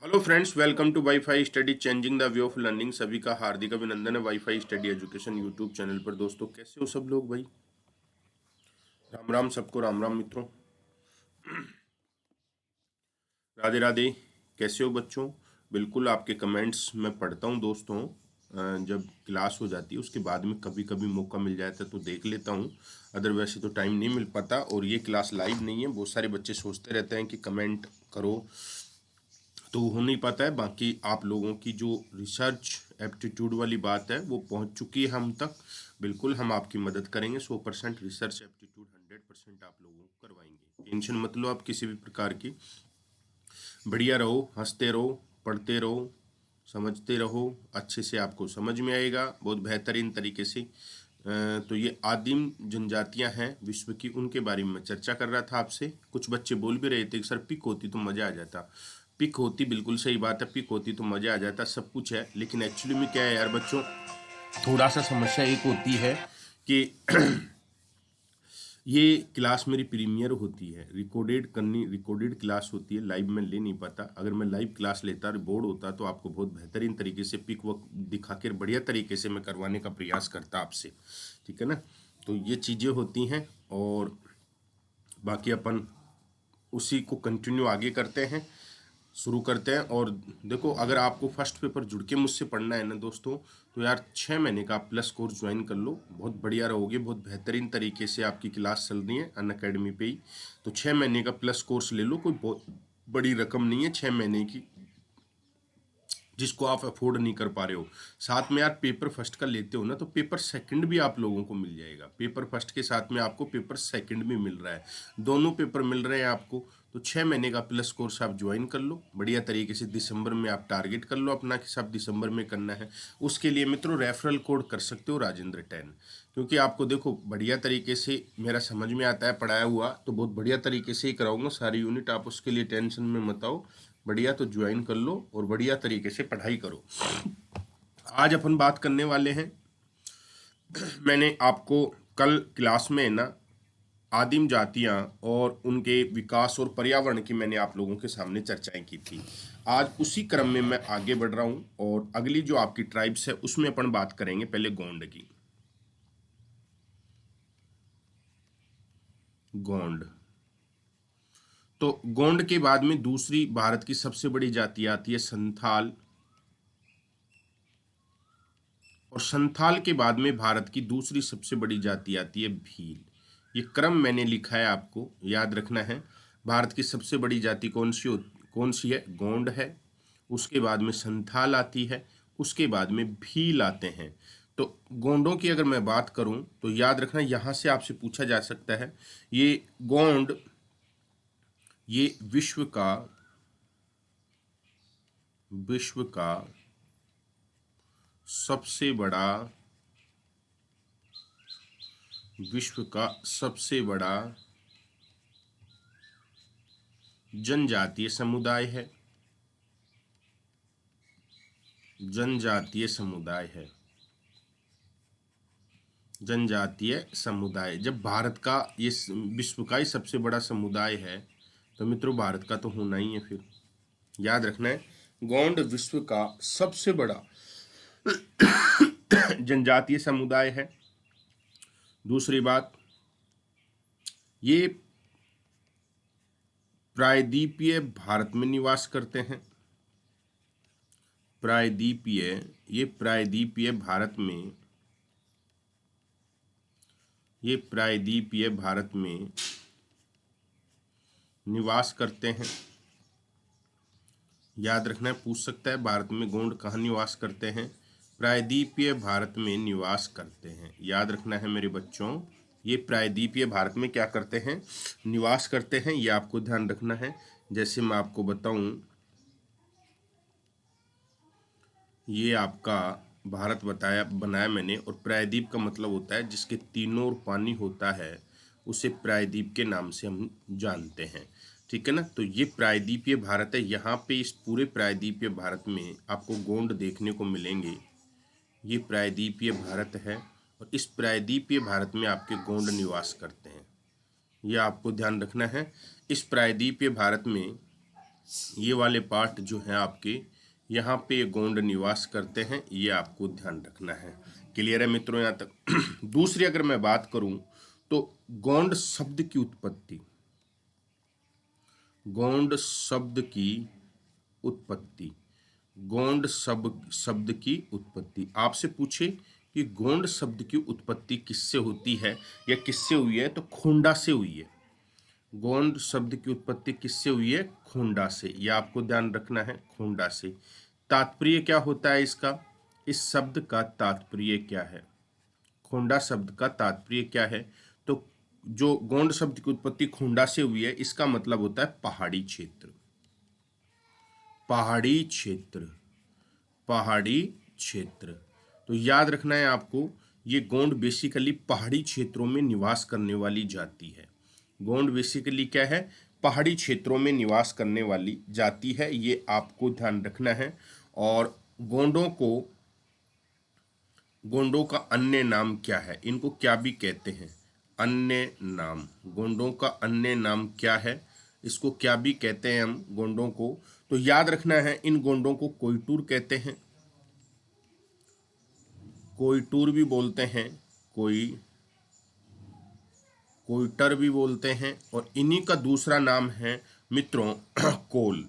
Hello friends, welcome to WiFi study changing the way of learning. सभी का हार्दिक अभिनंदन है WiFi study education YouTube channel पर। दोस्तों, कैसे हो सब लोग भाई? राम राम सबको, राम राम मित्रों, राधे राधे। कैसे हो बच्चों? बिल्कुल, आपके कमेंट्स मैं पढ़ता हूँ दोस्तों। जब क्लास हो जाती है उसके बाद में कभी कभी मौका मिल जाता है तो देख लेता हूँ। अदर वैसे तो टाइम नहीं मिल पाता। और ये क्लास लाइव नहीं है, बहुत सारे बच्चे सोचते रहते हैं कि कमेंट करो, तो हो नहीं पाता है। बाकी आप लोगों की जो रिसर्च एप्टीट्यूड वाली बात है वो पहुंच चुकी है हम तक। बिल्कुल हम आपकी मदद करेंगे। 100% रिसर्च एप्टीट्यूड 100% आप लोगों को करवाएंगे। टेंशन मत लो आप किसी भी प्रकार की। बढ़िया रहो, हंसते रहो, पढ़ते रहो, समझते रहो। अच्छे से आपको समझ में आएगा बहुत बेहतरीन तरीके से। तो ये आदिम जनजातियां हैं विश्व की, उनके बारे में मैं चर्चा कर रहा था आपसे। कुछ बच्चे बोल भी रहे थे कि सर पिक होती तो मज़ा आ जाता। पिक होती, बिल्कुल सही बात है, पिक होती तो मज़ा आ जाता, सब कुछ है। लेकिन एक्चुअली में क्या है यार बच्चों, थोड़ा सा समस्या एक होती है कि ये क्लास मेरी प्रीमियर होती है, रिकॉर्डेड करनी, रिकॉर्डेड क्लास होती है, लाइव में ले नहीं पाता। अगर मैं लाइव क्लास लेता, बोर्ड होता, तो आपको बहुत बेहतरीन तरीके से पिक वर्क दिखा कर बढ़िया तरीके से मैं करवाने का प्रयास करता आपसे। ठीक है ना? तो ये चीज़ें होती हैं। और बाकी अपन उसी को कंटिन्यू आगे करते हैं, शुरू करते हैं। और देखो, अगर आपको फर्स्ट पेपर जुड़ के मुझसे पढ़ना है ना दोस्तों, तो यार 6 महीने का आप प्लस कोर्स ज्वाइन कर लो, बहुत बढ़िया रहोगे। बहुत बेहतरीन तरीके से आपकी क्लास चल रही है अन अकेडमी पे ही। तो 6 महीने का प्लस कोर्स ले लो, कोई बहुत बड़ी रकम नहीं है 6 महीने की जिसको आप अफोर्ड नहीं कर पा रहे हो। साथ में यार पेपर फर्स्ट का लेते हो ना, तो पेपर सेकंड भी आप लोगों को मिल जाएगा। पेपर फर्स्ट के साथ में आपको पेपर सेकंड भी मिल रहा है, दोनों पेपर मिल रहे हैं आपको। तो 6 महीने का प्लस कोर्स आप ज्वाइन कर लो बढ़िया तरीके से। दिसंबर में आप टारगेट कर लो अपना कि सब दिसंबर में करना है। उसके लिए मित्रों रेफरल कोड कर सकते हो राजेंद्र 10, क्योंकि आपको देखो बढ़िया तरीके से मेरा समझ में आता है पढ़ाया हुआ, तो बहुत बढ़िया तरीके से ही कराऊंगा सारी यूनिट। आप उसके लिए टेंशन में मत आओ, बढ़िया तो ज्वाइन कर लो और बढ़िया तरीके से पढ़ाई करो। आज अपन बात करने वाले हैं, मैंने आपको कल क्लास में ना आदिम जातियां और उनके विकास और पर्यावरण की मैंने आप लोगों के सामने चर्चाएं की थी। आज उसी क्रम में मैं आगे बढ़ रहा हूं और अगली जो आपकी ट्राइब्स है उसमें अपन बात करेंगे पहले गोंड की। गोंड, तो गोंड के बाद में दूसरी भारत की सबसे बड़ी जाति आती है संथाल। और संथाल के बाद में भारत की दूसरी सबसे बड़ी जाति आती है भील। ये क्रम मैंने लिखा है, आपको याद रखना है। भारत की सबसे बड़ी जाति कौन सी है? गोंड है। उसके बाद में संथाल आती है, उसके बाद में भील आते हैं। तो गोंडों की अगर मैं बात करूं तो याद रखना, यहां से आपसे पूछा जा सकता है, ये गोंड ये विश्व का सबसे बड़ा विश्व का सबसे बड़ा जनजातीय समुदाय है। जनजातीय समुदाय है। जनजातीय समुदाय, जब भारत का ये विश्व का ही सबसे बड़ा समुदाय है, तो मित्रों भारत का तो होना ही है फिर। याद रखना है, गोंड विश्व का सबसे बड़ा जनजातीय समुदाय है। दूसरी बात, ये प्रायद्वीपीय भारत में निवास करते हैं। प्रायद्वीपीय, ये प्रायद्वीपीय भारत में, ये प्रायद्वीपीय भारत में निवास करते हैं। याद रखना है, पूछ सकता है भारत में गोंड कहाँ निवास करते हैं? प्रायद्वीपीय भारत में निवास करते हैं। याद रखना है मेरे बच्चों, ये प्रायद्वीपीय भारत में क्या करते हैं? निवास करते हैं। ये आपको ध्यान रखना है। जैसे मैं आपको बताऊं, ये आपका भारत बनाया मैंने, और प्रायद्वीप का मतलब होता है जिसके तीनों ओर पानी होता है, उसे प्रायद्वीप के नाम से हम जानते हैं। ठीक है ना? तो ये प्रायद्वीपीय भारत है। यहाँ पे इस पूरे प्रायद्वीपीय भारत में आपको गोंड देखने को मिलेंगे। ये प्रायद्वीपीय भारत है और इस प्रायद्वीपीय भारत में आपके गोंड निवास करते हैं। यह आपको ध्यान रखना है। इस प्रायद्वीपीय भारत में ये वाले पार्ट जो है आपके, यहाँ पे गोंड निवास करते हैं, ये आपको ध्यान रखना है। क्लियर है मित्रों यहाँ तक? दूसरी अगर मैं बात करूं तो गोंड शब्द की उत्पत्ति, गोंड शब्द की उत्पत्ति, गोंड शब्द की उत्पत्ति। आपसे पूछे कि गोंड शब्द की उत्पत्ति किससे होती है या किससे हुई है, तो खोंडा से हुई है। गोंड शब्द की उत्पत्ति किससे हुई है? खोंडा से। यह आपको ध्यान रखना है, खोंडा से। तात्पर्य क्या होता है इसका? इस शब्द का तात्पर्य क्या है? खोंडा शब्द का तात्पर्य क्या है? तो जो गोंड शब्द की उत्पत्ति खोंडा से हुई है, इसका मतलब होता है पहाड़ी क्षेत्र, पहाड़ी क्षेत्र, पहाड़ी क्षेत्र। तो याद रखना है आपको, ये गोंड बेसिकली पहाड़ी क्षेत्रों में निवास करने वाली जाति है। गोंड बेसिकली क्या है? पहाड़ी क्षेत्रों में निवास करने वाली जाति है, ये आपको ध्यान रखना है। और गोंडों का अन्य नाम क्या है? इनको क्या भी कहते हैं? अन्य नाम। गोंडों का अन्य नाम क्या है? इसको क्या भी कहते हैं हम गोंडों को? तो याद रखना है, इन गोंडों को कोयटूर कहते हैं, कोयटूर भी बोलते हैं, कोयटर भी बोलते हैं, और इन्हीं का दूसरा नाम है मित्रों कोल।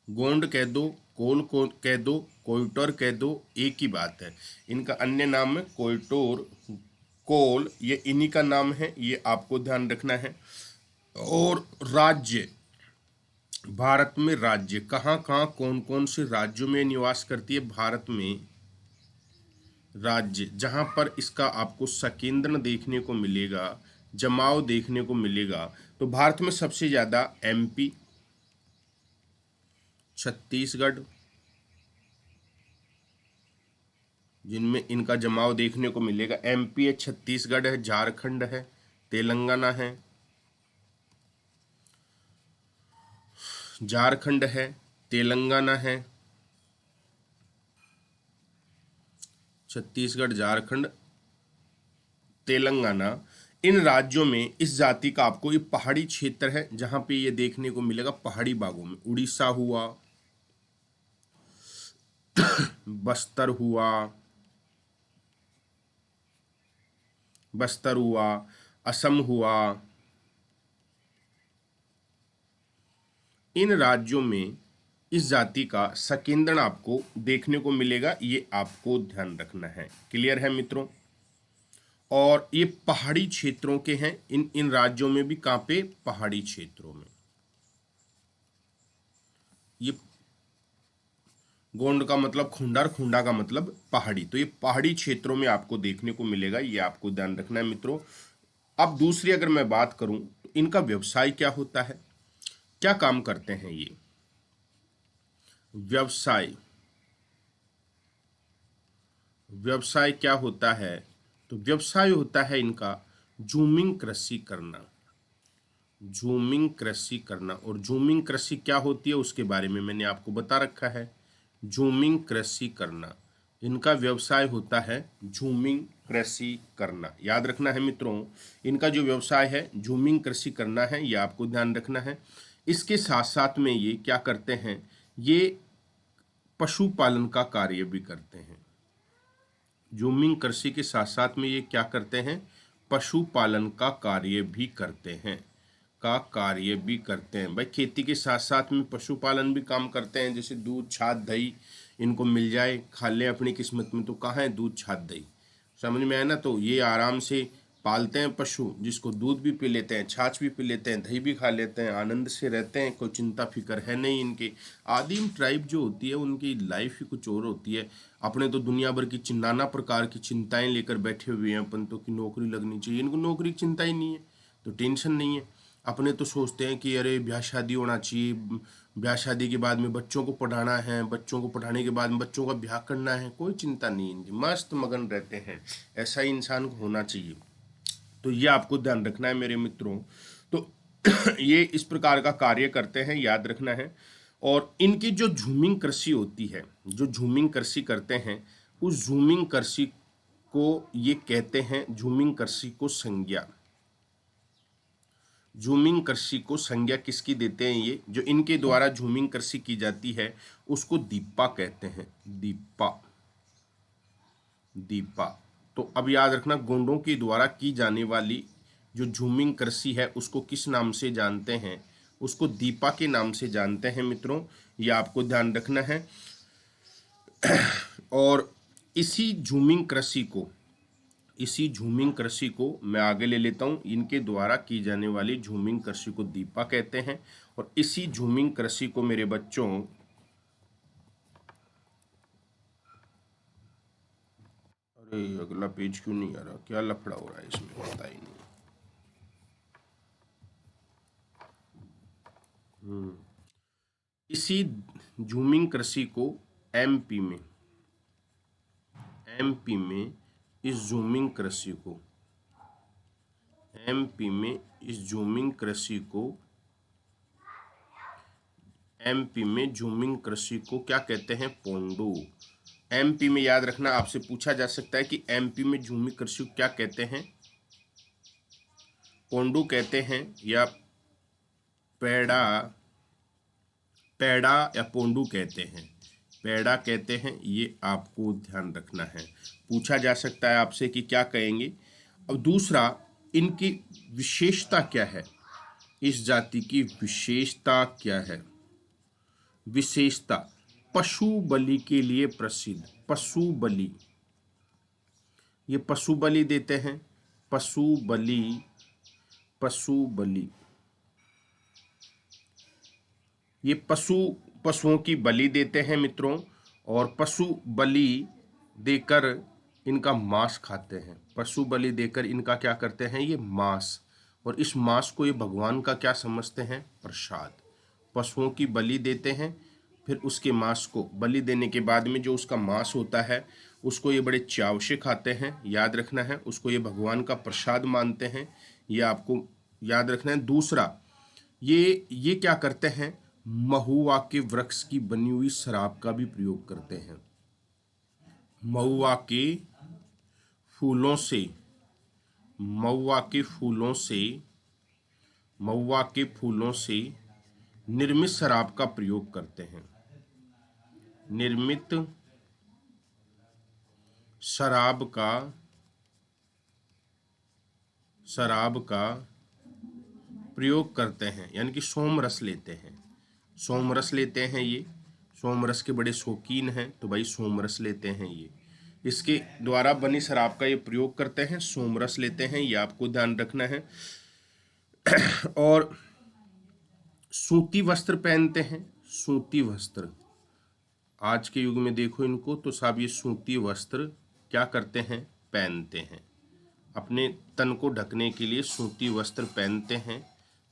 गोंड कह दो, कोल को कह दो, कोयटर कह दो, एक ही बात है। इनका अन्य नाम है कोयटोर, कोल, ये इन्हीं का नाम है, ये आपको ध्यान रखना है। और राज्य, भारत में राज्य कहाँ कहाँ कौन कौन से राज्यों में निवास करती है? भारत में राज्य जहाँ पर इसका आपको संकेंद्रण देखने को मिलेगा, जमाव देखने को मिलेगा, तो भारत में सबसे ज़्यादा एमपी, छत्तीसगढ़, जिनमें इनका जमाव देखने को मिलेगा। एमपी है, छत्तीसगढ़ है, झारखंड है, तेलंगाना है, झारखंड है, तेलंगाना है, छत्तीसगढ़, झारखंड, तेलंगाना। इन राज्यों में इस जाति का आपको, ये पहाड़ी क्षेत्र है जहां पे ये देखने को मिलेगा, पहाड़ी भागों में। उड़ीसा हुआ, बस्तर हुआ, असम हुआ, इन राज्यों में इस जाति का संकेंद्रण आपको देखने को मिलेगा, ये आपको ध्यान रखना है। क्लियर है मित्रों? और ये पहाड़ी क्षेत्रों के हैं, इन इन राज्यों में भी। कहाँ पे? पहाड़ी क्षेत्रों में। ये गोंड का मतलब खुंडार, खुंडा का मतलब पहाड़ी, तो ये पहाड़ी क्षेत्रों में आपको देखने को मिलेगा, ये आपको ध्यान रखना है मित्रों। अब दूसरी अगर मैं बात करूं तो इनका व्यवसाय क्या होता है, क्या काम करते हैं ये? व्यवसाय, व्यवसाय क्या होता है? तो व्यवसाय होता है इनका जूमिंग कृषि करना, जूमिंग कृषि करना। और जूमिंग कृषि क्या होती है उसके बारे में मैंने आपको बता रखा है। जूमिंग कृषि करना, इनका व्यवसाय होता है जूमिंग कृषि करना। याद रखना है मित्रों, इनका जो व्यवसाय है जूमिंग कृषि करना है, ये आपको ध्यान रखना है। इसके साथ साथ में ये क्या करते हैं? ये पशुपालन का कार्य भी करते हैं। जूमिंग कृषि के साथ साथ में ये क्या करते हैं? पशुपालन का कार्य भी करते हैं, भाई खेती के साथ साथ में पशुपालन भी काम करते हैं। जैसे दूध, छाछ, दही इनको मिल जाए, खा लें अपनी किस्मत में, तो कहाँ है दूध, छाछ, दही? समझ में आया ना? तो ये आराम से पालते हैं पशु, जिसको दूध भी पी लेते हैं, छाछ भी पी लेते हैं, दही भी खा लेते हैं, आनंद से रहते हैं, कोई चिंता फिक्र है नहीं इनके। आदिम ट्राइब जो होती है उनकी लाइफ ही कुछ और होती है। अपने तो दुनिया भर की नाना प्रकार की चिंताएं लेकर बैठे हुए हैं अपन तो, कि नौकरी लगनी चाहिए। इनको नौकरी की चिंता ही नहीं है, तो टेंशन नहीं है। अपने तो सोचते हैं कि अरे ब्याह शादी होना चाहिए, ब्याह शादी के बाद में बच्चों को पढ़ाना है, बच्चों को पढ़ाने के बाद में बच्चों का ब्याह करना है, कोई चिंता नहीं इनकी, मस्त मगन रहते हैं। ऐसा ही इंसान को होना चाहिए। तो ये आपको ध्यान रखना है मेरे मित्रों। तो ये इस प्रकार का कार्य करते हैं, याद रखना है। और इनकी जो झूमिंग कृषि होती है, जो झूमिंग कृषि करते हैं, उस झूमिंग कृषि को ये कहते हैं, झूमिंग कृषि को संज्ञा, झूमिंग कृषि को संज्ञा किसकी देते हैं? ये जो इनके द्वारा झूमिंग कृषि की जाती है उसको दीपा कहते हैं। दीपा, दीपा। तो अब याद रखना, गोंडों के द्वारा की जाने वाली जो झूमिंग कृषि है उसको किस नाम से जानते हैं? उसको दीपा के नाम से जानते हैं मित्रों, ये आपको ध्यान रखना है। और इसी झूमिंग कृषि को, इसी झूमिंग कृषि को मैं आगे ले लेता हूं। इनके द्वारा की जाने वाली झूमिंग कृषि को दीपा कहते हैं। और इसी झूमिंग कृषि को मेरे बच्चों, अरे अगला पेज क्यों नहीं आ रहा, क्या लफड़ा हो रहा है इसमें, पता ही नहीं। इसी झूमिंग कृषि को एमपी में, एमपी में इस झूमिंग कृषि को, एमपी में इस झूमिंग कृषि को, एमपी में झूमिंग कृषि को क्या कहते हैं? पोंडू। एमपी में याद रखना, आपसे पूछा जा सकता है कि एमपी में झूमिंग कृषि को क्या कहते हैं? पोंडू कहते हैं या पेड़ा, पेड़ा या पोंडू कहते हैं? पेड़ा कहते हैं, ये आपको ध्यान रखना है। पूछा जा सकता है आपसे कि क्या कहेंगे। अब दूसरा, इनकी विशेषता क्या है? इस जाति की विशेषता क्या है? विशेषता, पशु बलि के लिए प्रसिद्ध। पशु बलि, ये पशु बलि देते हैं। पशु बलि, पशु बलि, ये पशुओं की बलि देते हैं मित्रों। और पशु बलि देकर इनका मांस खाते हैं। पशु बलि देकर इनका क्या करते हैं? ये मांस। और इस मांस को ये भगवान का क्या समझते हैं? प्रसाद। पशुओं की बलि देते हैं, फिर उसके मांस को, बलि देने के बाद में जो उसका मांस होता है उसको ये बड़े चाव से खाते हैं। याद रखना है, उसको ये भगवान का प्रसाद मानते हैं, ये आपको याद रखना है। दूसरा, ये क्या करते हैं? महुआ के वृक्ष की बनी हुई शराब का भी प्रयोग करते हैं। महुआ के फूलों से, महुआ के फूलों से, महुआ के फूलों से निर्मित शराब का प्रयोग करते हैं। निर्मित शराब का, शराब का प्रयोग करते हैं, यानी कि सोम रस लेते हैं। सोम रस लेते हैं, ये सोम रस के बड़े शौकीन हैं, तो भाई सोम रस लेते हैं ये। इसके द्वारा बनी शराब का ये प्रयोग करते हैं, सोम रस लेते हैं, ये आपको ध्यान रखना है। और सूती वस्त्र पहनते हैं। सूती वस्त्र, आज के युग में देखो इनको, तो साहब ये सूती वस्त्र क्या करते हैं? पहनते हैं। अपने तन को ढकने के लिए सूती वस्त्र पहनते हैं।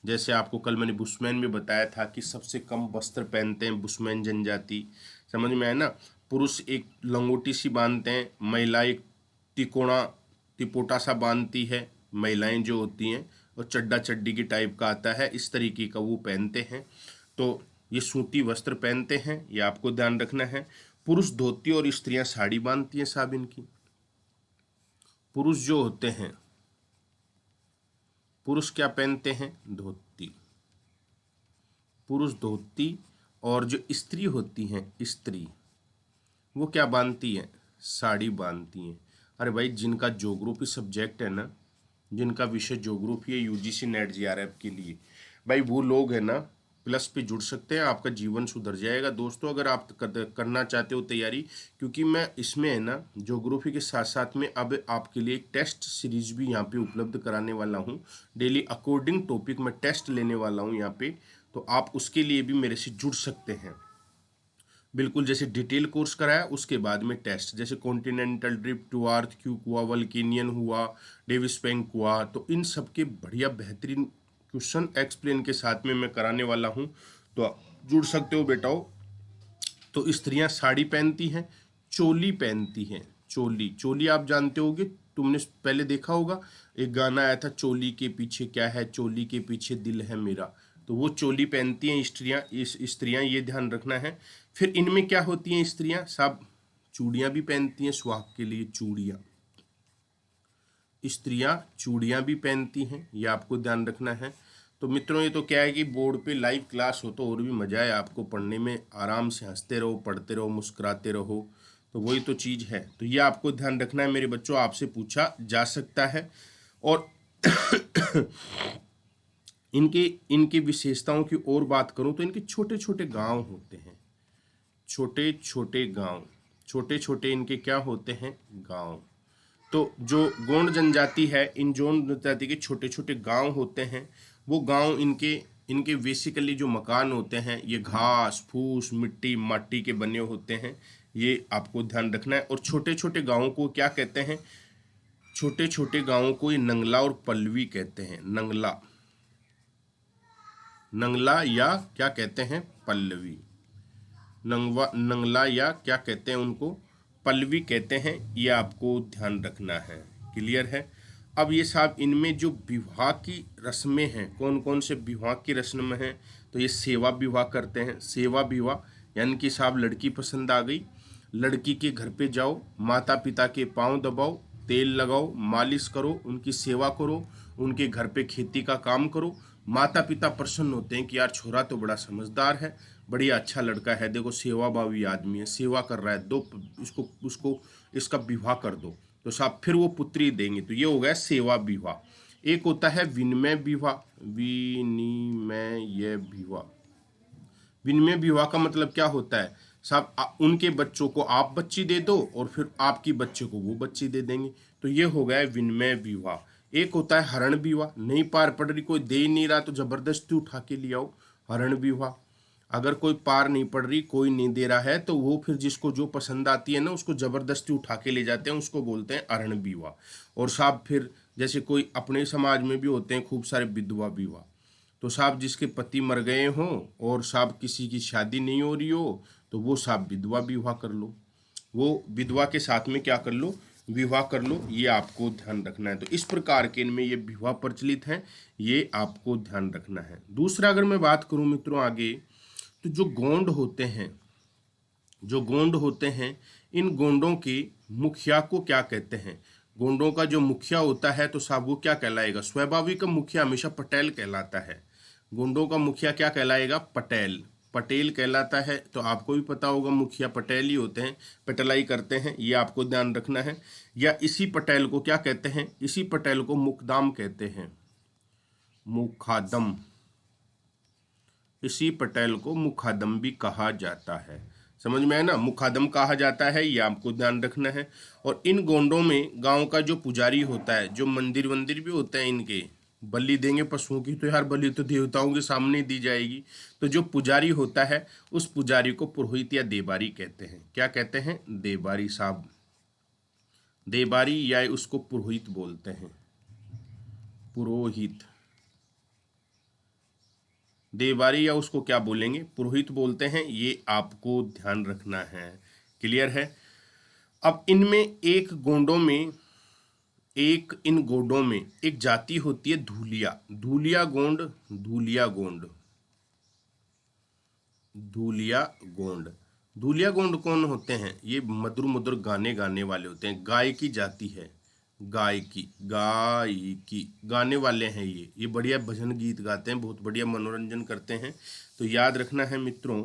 जैसे आपको कल मैंने बुशमैन में बताया था कि सबसे कम वस्त्र पहनते हैं बुशमैन जनजाति। समझ में आया ना? पुरुष एक लंगोटी सी बांधते हैं, महिला एक तिकोना तिपोटा सा बांधती है, महिलाएं जो होती हैं, और चड्डा चड्डी की टाइप का आता है, इस तरीके का वो पहनते हैं। तो ये सूती वस्त्र पहनते हैं, ये आपको ध्यान रखना है। पुरुष धोती और स्त्रियां साड़ी बांधती हैं साहब इनकी। पुरुष जो होते हैं, पुरुष क्या पहनते हैं? धोती। पुरुष धोती। और जो स्त्री होती हैं, स्त्री, वो क्या बांधती हैं? साड़ी बांधती हैं। अरे भाई, जिनका ज्योग्राफी सब्जेक्ट है ना, जिनका विषय ज्योग्राफी है यूजीसी नेट जीआरएफ के लिए, भाई वो लोग है ना प्लस पे जुड़ सकते हैं, आपका जीवन सुधर जाएगा दोस्तों, अगर आप करना चाहते हो तैयारी। क्योंकि मैं इसमें है ना ज्योग्राफी के साथ साथ में अब आपके लिए एक टेस्ट सीरीज भी यहाँ पे उपलब्ध कराने वाला हूँ। डेली अकॉर्डिंग टॉपिक में टेस्ट लेने वाला हूँ यहाँ पे, तो आप उसके लिए भी मेरे से जुड़ सकते हैं। बिल्कुल, जैसे डिटेल कोर्स कराया उसके बाद में टेस्ट, जैसे कॉन्टिनेंटल ड्रिफ्ट हुआ, अर्थक्वेक हुआ, वल्केनियन हुआ, डेविस बैंक हुआ, तो इन सब के बढ़िया बेहतरीन क्वेश्चन एक्सप्लेन के साथ में मैं कराने वाला हूँ, तो आप जुड़ सकते हो बेटाओ। तो स्त्रियां साड़ी पहनती हैं, चोली पहनती हैं। चोली, चोली आप जानते होगे, तुमने पहले देखा होगा, एक गाना आया था, चोली के पीछे क्या है, चोली के पीछे दिल है मेरा। तो वो चोली पहनती हैं स्त्रियां, इस स्त्रियां, ये ध्यान रखना है। फिर इनमें क्या होती हैं स्त्रियां साहब? चूड़ियां भी पहनती हैं, सुहाग के लिए चूड़ियां। स्त्रियां चूड़ियां भी पहनती हैं, ये आपको ध्यान रखना है। तो मित्रों ये तो क्या है कि बोर्ड पे लाइव क्लास हो तो और भी मजा है आपको पढ़ने में, आराम से हंसते रहो, पढ़ते रहो, मुस्कुराते रहो, तो वही तो चीज़ है। तो ये आपको ध्यान रखना है मेरे बच्चों, आपसे पूछा जा सकता है। और इनके इनकी विशेषताओं की और बात करूं तो इनके छोटे छोटे गांव होते हैं, छोटे छोटे गांव, छोटे छोटे इनके क्या होते हैं, गांव। तो जो गोंड जनजाति है, इन गोंड जनजाति के छोटे छोटे गांव होते हैं। वो गांव इनके इनके बेसिकली जो मकान होते हैं ये घास फूस मिट्टी माटी के बने होते हैं, ये आपको ध्यान रखना है। और छोटे छोटे गांवों को क्या कहते हैं, छोटे छोटे गांवों को ये नंगला और पल्लवी कहते हैं, नंगला, नंगला या क्या कहते हैं, पल्लवी, नंगला या क्या कहते हैं उनको, पल्लवी कहते हैं, ये आपको ध्यान रखना है। क्लियर है। अब ये साहब इनमें जो विवाह की रस्में हैं, कौन कौन से विवाह की रस्में हैं, तो ये सेवा विवाह करते हैं। सेवा विवाह यानी कि साहब लड़की पसंद आ गई, लड़की के घर पे जाओ, माता पिता के पांव दबाओ, तेल लगाओ, मालिश करो, उनकी सेवा करो, उनके घर पे खेती का काम करो। माता पिता प्रसन्न होते हैं कि यार छोरा तो बड़ा समझदार है, बढ़िया अच्छा लड़का है, देखो सेवाभावी आदमी है, सेवा कर रहा है, दो इसको उसको इसका विवाह कर दो, तो साहब फिर वो पुत्री देंगे। तो ये हो गया सेवा विवाह। एक होता है विनिमय विवाह, विनिमय विवाह। विनिमय विवाह का मतलब क्या होता है साहब, उनके बच्चों को आप बच्ची दे दो और फिर आपकी बच्चे को वो बच्ची दे देंगे, तो ये हो गया विनिमय विवाह। एक होता है हरण विवाह, नहीं पार पड़ रही, कोई दे ही नहीं रहा तो जबरदस्ती उठा के ले आओ, हरण विवाह। अगर कोई पार नहीं पड़ रही, कोई नहीं दे रहा है, तो वो फिर जिसको जो पसंद आती है ना उसको जबरदस्ती उठा के ले जाते हैं, उसको बोलते हैं हरण विवाह। और साहब फिर जैसे कोई अपने समाज में भी होते हैं खूब सारे विधवा विवाह, तो साहब जिसके पति मर गए हों और साहब किसी की शादी नहीं हो रही हो, तो वो साहब विधवा विवाह कर लो, वो विधवा के साथ में क्या कर लो, विवाह कर लो। ये आपको ध्यान रखना है। तो इस प्रकार के इनमें ये विवाह प्रचलित हैं, ये आपको ध्यान रखना है। दूसरा अगर मैं बात करूं मित्रों आगे, तो जो गोंड होते हैं, जो गोंड होते हैं, इन गोंडों के मुखिया को क्या कहते हैं, गोंडों का जो मुखिया होता है तो साहब वो क्या कहलाएगा, स्वाभाविक मुखिया हमेशा पटेल कहलाता है। गोंडों का मुखिया क्या कहलाएगा, पटेल, पटेल कहलाता है। तो आपको भी पता होगा मुखिया पटेल ही होते हैं, पटेलाई करते हैं, ये आपको ध्यान रखना है। या इसी पटेल को क्या कहते हैं, इसी पटेल को मुकदाम कहते हैं, मुखादम, इसी पटेल को मुखादम भी कहा जाता है। समझ में है ना, मुखादम कहा जाता है, ये आपको ध्यान रखना है। और इन गोंडों में गांव का जो पुजारी होता है, जो मंदिर वंदिर भी होते हैं इनके, बलि देंगे पशुओं की, तो यार बलि तो देवताओं के सामने दी जाएगी, तो जो पुजारी होता है उस पुजारी को पुरोहित या देबारी कहते हैं। क्या कहते हैं, देबारी साहब, देबारी या उसको पुरोहित बोलते हैं, पुरोहित, देवारी या उसको क्या बोलेंगे, पुरोहित बोलते हैं, ये आपको ध्यान रखना है। क्लियर है। अब इनमें एक गोंडों में, एक इन गोंडों में एक जाति होती है धूलिया, धूलिया गोंड, धूलिया गोंड, धूलिया गोंड। धूलिया गोंड कौन होते हैं, ये मधुर मधुर गाने गाने वाले होते हैं, गाय की जाति है, गायकी, गायकी गाने वाले हैं ये बढ़िया भजन गीत गाते हैं, बहुत बढ़िया मनोरंजन करते हैं। तो याद रखना है मित्रों,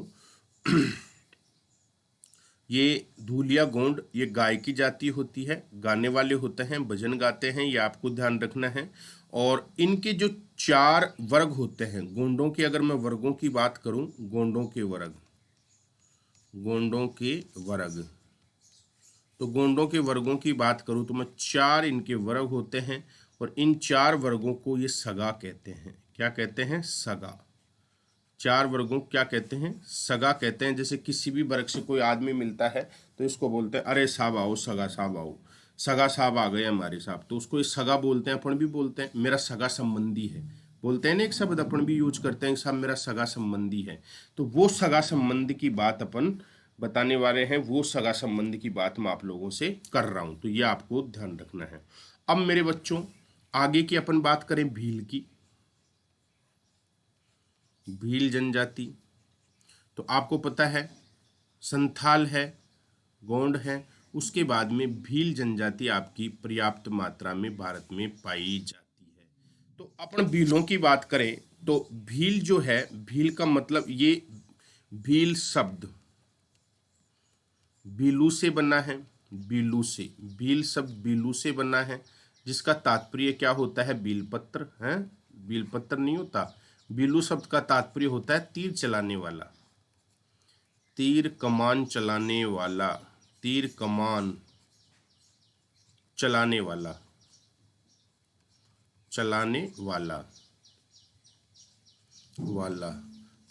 ये धूलिया गोंड, ये गाय की जाति होती है, गाने वाले होते हैं, भजन गाते हैं, ये आपको ध्यान रखना है। और इनके जो 4 वर्ग होते हैं गोंडों के, अगर मैं वर्गों की बात करूं, गोंडों के वर्ग, गोंडों के वर्ग, तो गोंडों के वर्गों की बात करूं तो मैं 4 इनके वर्ग होते हैं, और इन 4 वर्गों को ये सगा कहते हैं। क्या कहते हैं, सगा। 4 वर्गों को क्या कहते हैं, सगा कहते हैं। जैसे किसी भी वर्ग से कोई आदमी मिलता है तो इसको बोलते हैं अरे साहब आओ, सगा साहब आओ, सगा साहब आ गए हमारे साहब, तो उसको इस सगा बोलते हैं। अपन भी बोलते हैं मेरा सगा संबंधी है, बोलते हैं ना एक शब्द अपन भी यूज करते हैं, साहब मेरा सगा संबंधी है। तो वो सगा संबंधी की बात अपन बताने वाले हैं, वो सगा संबंधी की बात मैं आप लोगों से कर रहा हूं, तो ये आपको ध्यान रखना है। अब मेरे बच्चों आगे की अपन बात करें भील की, भील जनजाति। तो आपको पता है संथाल है, गोंड है, उसके बाद में भील जनजाति आपकी पर्याप्त मात्रा में भारत में पाई जाती है। तो अपन भीलों की बात करें तो भील जो है, भील का मतलब ये भील शब्द बीलू से बना है, बीलू से, भील शब्द बीलू से बना है, जिसका तात्पर्य क्या होता है, बीलपत्र है, बीलपत्र नहीं होता। बीलू शब्द का तात्पर्य होता है तीर चलाने वाला, तीर कमान चलाने वाला, तीर कमान चलाने वाला, चलाने वाला वाला।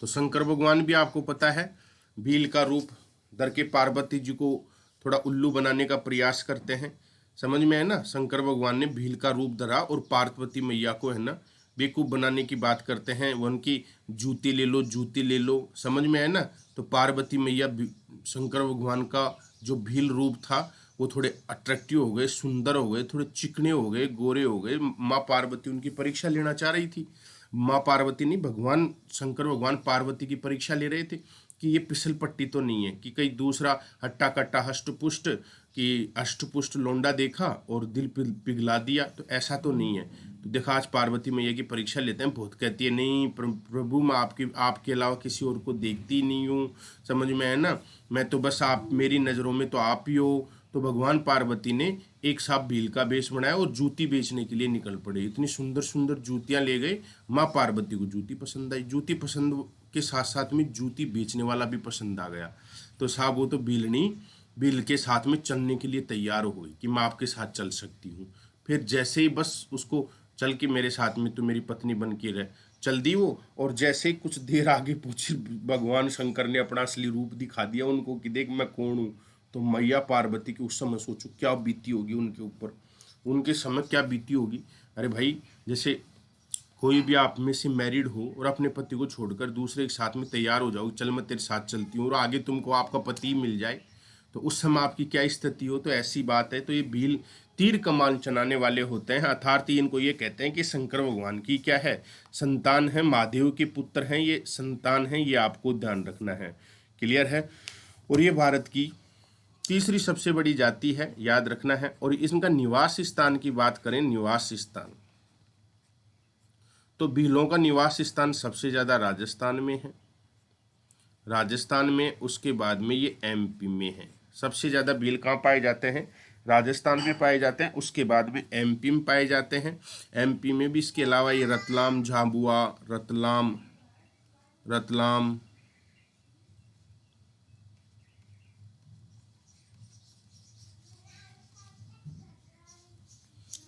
तो शंकर भगवान भी आपको पता है भील का रूप धर के पार्वती जी को थोड़ा उल्लू बनाने का प्रयास करते हैं, समझ में है ना। शंकर भगवान ने भील का रूप धरा और पार्वती मैया को है ना बेवकूफ बनाने की बात करते हैं, वो उनकी जूती ले लो, जूती ले लो, समझ में है ना। तो पार्वती मैया शंकर भगवान का जो भील रूप था वो थोड़े अट्रैक्टिव हो गए, सुंदर हो गए, थोड़े चिकने हो गए, गोरे हो गए। माँ पार्वती उनकी परीक्षा लेना चाह रही थी। माँ पार्वती नहीं, भगवान शंकर भगवान पार्वती की परीक्षा ले रहे थे कि ये पिसल पट्टी तो नहीं है, कि कहीं दूसरा हट्टा कट्टा हष्टपुष्ट कि अष्टपुष्ट लोंडा देखा और दिल पिघला दिया, तो ऐसा तो नहीं है। तो देखा आज पार्वती मैया की परीक्षा लेते हैं, बहुत कहती है नहीं प्रभु मैं आपके अलावा किसी और को देखती नहीं हूँ, समझ में है ना, मैं तो बस आप, मेरी नज़रों में तो आप ही हो। तो भगवान पार्वती ने एक साथ भील का वेश बनाया और जूती बेचने के लिए निकल पड़े। इतनी सुंदर सुंदर जूतियां ले गए। माँ पार्वती को जूती पसंद आई, जूती पसंद के साथ साथ में जूती बेचने वाला भी पसंद आ गया। तो साहब वो तो भीलनी भील के साथ में चलने के लिए तैयार हो गई कि मैं आपके साथ चल सकती हूँ। फिर जैसे ही बस उसको चल के मेरे साथ में तो मेरी पत्नी बन के रह चल दी वो, और जैसे ही कुछ देर आगे पहुंची भगवान शंकर ने अपना असली रूप दिखा दिया उनको कि देख मैं कौन हूँ। तो मैया पार्वती की उस समय सोचो क्या बीती होगी उनके ऊपर, उनके समय क्या बीती होगी। अरे भाई जैसे कोई भी आप में से मैरिड हो और अपने पति को छोड़कर दूसरे के साथ में तैयार हो जाओ, चल मैं तेरे साथ चलती हूँ, और आगे तुमको आपका पति मिल जाए तो उस समय आपकी क्या स्थिति हो। तो ऐसी बात है। तो ये भील तीर कमान चलाने वाले होते हैं, अर्थात इनको ये कहते हैं कि शंकर भगवान की क्या है, संतान है, महादेव के पुत्र हैं, ये संतान है, ये आपको ध्यान रखना है, क्लियर है। और ये भारत की तीसरी सबसे बड़ी जाति है, याद रखना है। और इनका निवास स्थान की बात करें, निवास स्थान, तो भीलों का निवास स्थान सबसे ज़्यादा राजस्थान में है, राजस्थान में, उसके बाद में ये एमपी में है। सबसे ज़्यादा भील कहाँ पाए जाते हैं, राजस्थान में पाए जाते हैं, उसके बाद में एमपी में पाए जाते हैं। एमपी में भी इसके अलावा ये रतलाम, झाबुआ, रतलाम रतलाम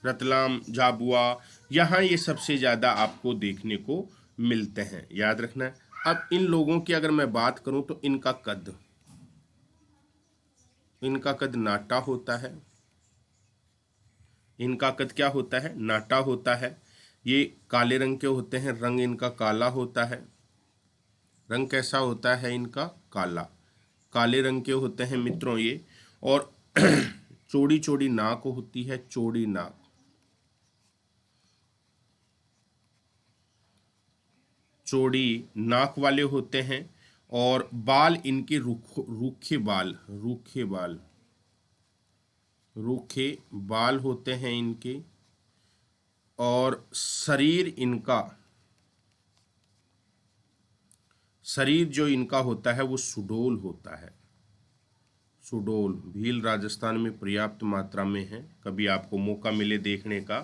रतलाम, झाबुआ, यहाँ ये सबसे ज़्यादा आपको देखने को मिलते हैं, याद रखना है। अब इन लोगों की अगर मैं बात करूं तो इनका कद नाटा होता है, इनका कद क्या होता है, नाटा होता है। ये काले रंग के होते हैं, रंग इनका काला होता है। रंग कैसा होता है इनका, काला, काले रंग के होते हैं मित्रों ये। और चौड़ी चौड़ी नाक होती है, चौड़ी नाक, चौड़ी नाक वाले होते हैं। और बाल इनके रूखे बाल, रूखे बाल होते हैं इनके। और शरीर जो इनका होता है वो सुडोल होता है, सुडोल। भील राजस्थान में पर्याप्त मात्रा में है, कभी आपको मौका मिले देखने का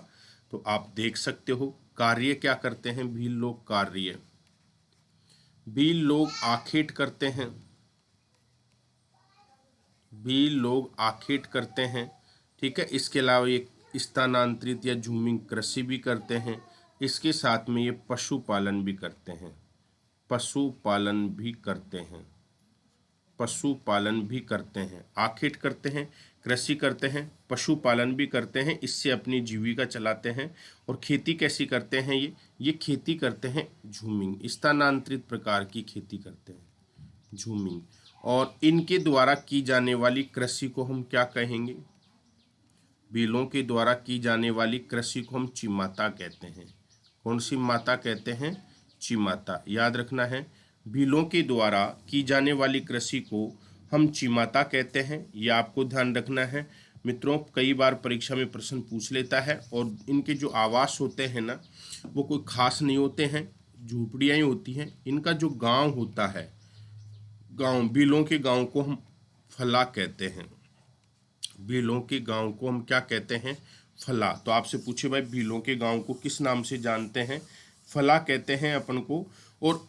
तो आप देख सकते हो। कार्य क्या करते हैं भील लोग, कार्य, भील लोग आखेट करते हैं, भील लोग आखेट करते हैं, ठीक है। इसके अलावा ये स्थानांतरित या झूमिंग कृषि भी करते हैं। इसके साथ में ये पशुपालन भी करते हैं, पशुपालन भी करते हैं, पशुपालन भी करते हैं। आखेट करते हैं, कृषि करते हैं, पशुपालन भी करते हैं, इससे अपनी जीविका चलाते हैं। और खेती कैसी करते हैं ये खेती करते हैं झूमिंग, स्थानांतरित प्रकार की खेती करते हैं, झूमिंग। और इनके द्वारा की जाने वाली कृषि को हम क्या कहेंगे, भीलों के द्वारा की जाने वाली कृषि को हम चिमाता कहते हैं। कौन सी माता कहते हैं, चिमाता, याद रखना है। भीलों के द्वारा की जाने वाली कृषि को हम चिमाता कहते हैं, यह आपको ध्यान रखना है मित्रों। कई बार परीक्षा में प्रश्न पूछ लेता है। और इनके जो आवास होते हैं ना वो कोई खास नहीं होते हैं, झोपड़ियाँ ही होती हैं, इनका जो गांव होता है, गांव, बिलों के गांव को हम फला कहते हैं। भीलों के गांव को हम क्या कहते हैं? फला। तो आपसे पूछे भाई भीलों के गांव को किस नाम से जानते हैं? फला कहते हैं अपन को। और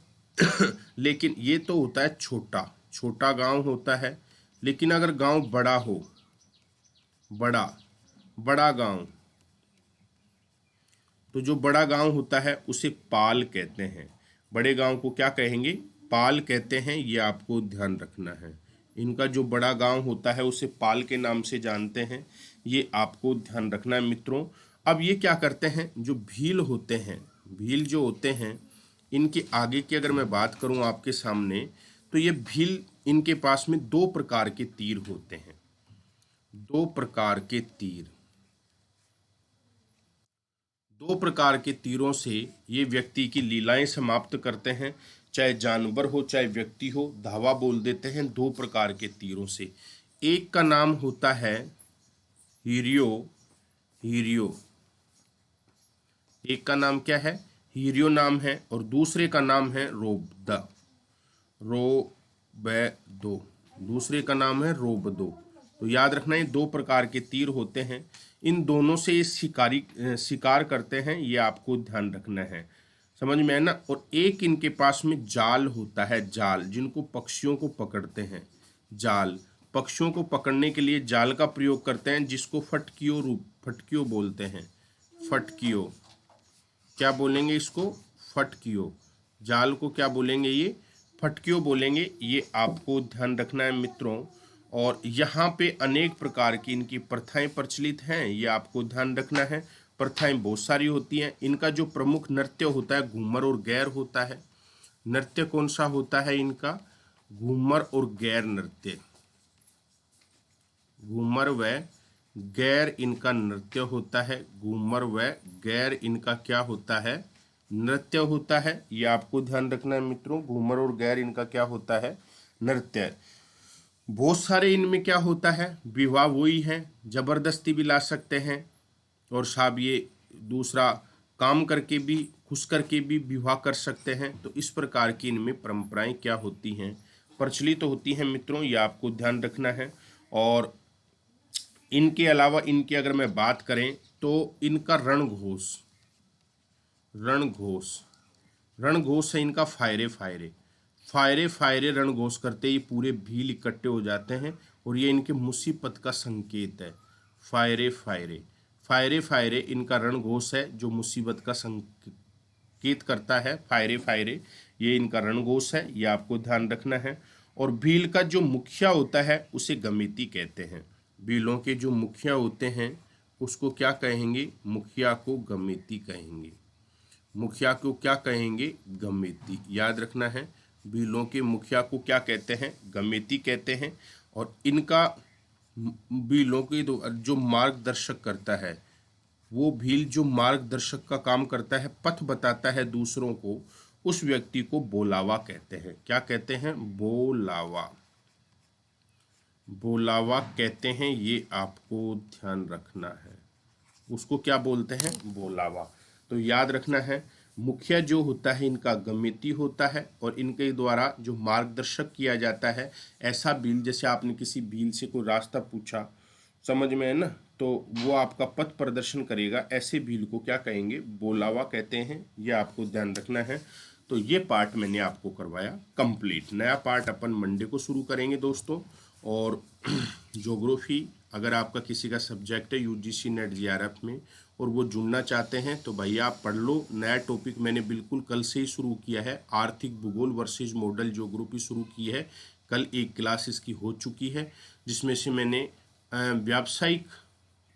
लेकिन ये तो होता है छोटा, छोटा गांव होता है। लेकिन अगर गांव बड़ा हो, बड़ा बड़ा गांव, तो जो बड़ा गांव होता है उसे पाल कहते हैं। बड़े गांव को क्या कहेंगे? पाल कहते हैं। ये आपको ध्यान रखना है। इनका जो बड़ा गांव होता है उसे पाल के नाम से जानते हैं। ये आपको ध्यान रखना है मित्रों। अब ये क्या करते हैं, जो भील होते हैं, भील जो होते हैं, इनके आगे की अगर मैं बात करूं आपके सामने, तो ये भील, इनके पास में दो प्रकार के तीर होते हैं। दो प्रकार के तीर, दो प्रकार के तीरों से ये व्यक्ति की लीलाएं समाप्त करते हैं। चाहे जानवर हो चाहे व्यक्ति हो, धावा बोल देते हैं दो प्रकार के तीरों से। एक का नाम होता है हीरियो, हीरियो। एक का नाम क्या है? हीरियो नाम है। और दूसरे का नाम है रोबदा, रोबेदो। दूसरे का नाम है रोबदो। तो याद रखना, ये दो प्रकार के तीर होते हैं। इन दोनों से ये शिकार करते हैं, ये आपको ध्यान रखना है। समझ में है ना? और एक इनके पास में जाल होता है, जाल, जिनको पक्षियों को पकड़ते हैं। जाल, पक्षियों को पकड़ने के लिए जाल का प्रयोग करते हैं, जिसको फटकियो बोलते हैं। फटकियो, क्या बोलेंगे इसको? फटकियो। जाल को क्या बोलेंगे? ये फटकियो बोलेंगे। ये आपको ध्यान रखना है मित्रों। और यहाँ पे अनेक प्रकार की इनकी प्रथाएं प्रचलित हैं, ये आपको ध्यान रखना है। प्रथाएं बहुत सारी होती हैं। इनका जो प्रमुख नृत्य होता है घूमर और गैर होता है। नृत्य कौन सा होता है इनका? घूमर और गैर नृत्य। घूमर व गैर इनका नृत्य होता है। घूमर व गैर इनका क्या होता है? नृत्य होता है। ये आपको ध्यान रखना है मित्रों। घूमर और गैर इनका क्या होता है? नृत्य। बहुत सारे इनमें क्या होता है? विवाह वही है, जबरदस्ती भी ला सकते हैं। और साहब ये दूसरा काम करके भी, खुश करके भी विवाह कर सकते हैं। तो इस प्रकार की इनमें परंपराएं क्या होती हैं? प्रचलित तो होती हैं मित्रों, ये आपको ध्यान रखना है। और इनके अलावा इनकी अगर मैं बात करें तो इनका रणघोष, रणघोष, रणघोष है इनका फायरे फायरे, फायरे फायरे रणघोष करते ही पूरे भील इकट्ठे हो जाते हैं। और ये इनके मुसीबत का संकेत है। फायरे फायरे, फायरे फायरे इनका रणघोष है, जो मुसीबत का संकेत करता है। फायरे फायरे ये इनका रणघोष है, ये आपको ध्यान रखना है। और भील का जो मुखिया होता है उसे गमिती कहते हैं। भीलों के जो मुखिया होते हैं उसको क्या कहेंगे? मुखिया को गमिती कहेंगे। मुखिया को क्या कहेंगे? गमेती। याद रखना है, भीलों के मुखिया को क्या कहते हैं? गमेती कहते हैं। और इनका भीलों के जो मार्गदर्शक करता है, वो भील जो मार्गदर्शक का काम करता है, पथ बताता है दूसरों को, उस व्यक्ति को बोलावा कहते हैं। क्या कहते हैं? बोलावा, बोलावा कहते हैं। ये आपको ध्यान रखना है। उसको क्या बोलते हैं? बोलावा। तो याद रखना है, मुखिया जो होता है इनका गमिती होता है। और इनके द्वारा जो मार्गदर्शक किया जाता है, ऐसा भील, जैसे आपने किसी भील से कोई रास्ता पूछा, समझ में है ना, तो वो आपका पथ प्रदर्शन करेगा। ऐसे भील को क्या कहेंगे? बोलावा कहते हैं। ये आपको ध्यान रखना है। तो ये पार्ट मैंने आपको करवाया कंप्लीट। नया पार्ट अपन मंडे को शुरू करेंगे दोस्तों। और ज्योग्राफी अगर आपका किसी का सब्जेक्ट है यूजीसी नेट जीआरएफ में और वो जुड़ना चाहते हैं तो भैया आप पढ़ लो। नया टॉपिक मैंने बिल्कुल कल से ही शुरू किया है। आर्थिक भूगोल वर्सेस मॉडल ज्योग्राफी शुरू की है। कल एक क्लास इसकी हो चुकी है, जिसमें से मैंने व्यावसायिक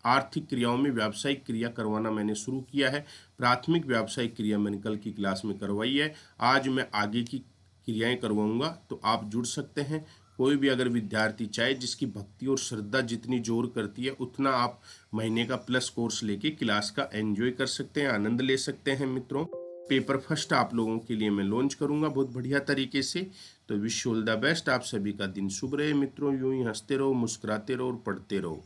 आर्थिक क्रियाओं में व्यावसायिक क्रिया करवाना मैंने शुरू किया है। प्राथमिक व्यावसायिक क्रिया मैंने कल की क्लास में करवाई है। आज मैं आगे की क्रियाएं करवाऊंगा, तो आप जुड़ सकते हैं। कोई भी अगर विद्यार्थी चाहे, जिसकी भक्ति और श्रद्धा जितनी जोर करती है, उतना आप महीने का प्लस कोर्स लेके क्लास का एंजॉय कर सकते हैं, आनंद ले सकते हैं मित्रों। पेपर फर्स्ट आप लोगों के लिए मैं लॉन्च करूंगा बहुत बढ़िया तरीके से। तो wish you all the best. आप सभी का दिन शुभ रहे मित्रों। यूं ही हंसते रहो, मुस्कुराते रहो और पढ़ते रहो।